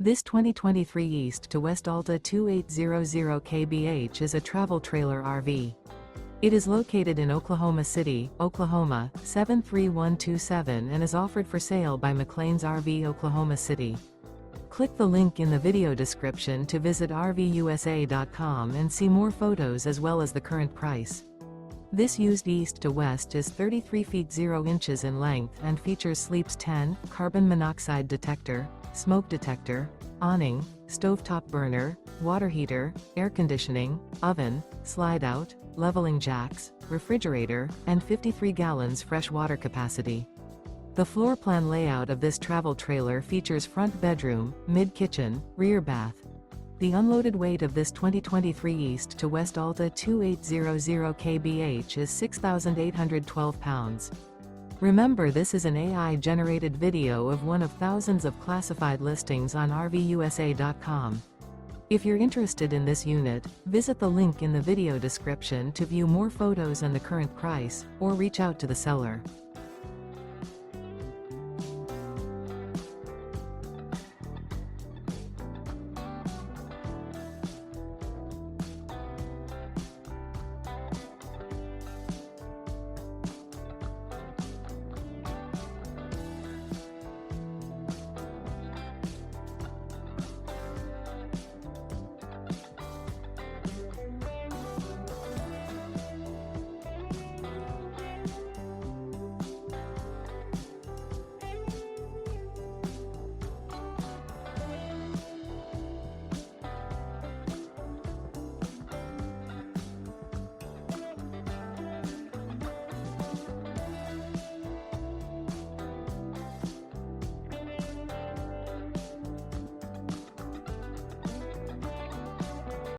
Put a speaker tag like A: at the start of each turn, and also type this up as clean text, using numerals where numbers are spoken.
A: This 2023 East to West Alta 2800 kbh is a travel trailer RV. It is located in Oklahoma City, Oklahoma, 73127 and is offered for sale by McClain's RV Oklahoma City. Click the link in the video description to visit RVUSA.com and see more photos as well as the current price. This used east to west is 33 feet 0 inches in length and features sleeps 10, carbon monoxide detector, smoke detector, awning, stovetop burner, water heater, air conditioning, oven, slide-out, leveling jacks, refrigerator, and 53 gallons fresh water capacity. The floor plan layout of this travel trailer features front bedroom, mid-kitchen, rear bath. The unloaded weight of this 2023 East to West Alta 2800 kbh is 6,812 pounds. Remember, this is an AI-generated video of one of thousands of classified listings on RVUSA.com. If you're interested in this unit, visit the link in the video description to view more photos and the current price, or reach out to the seller.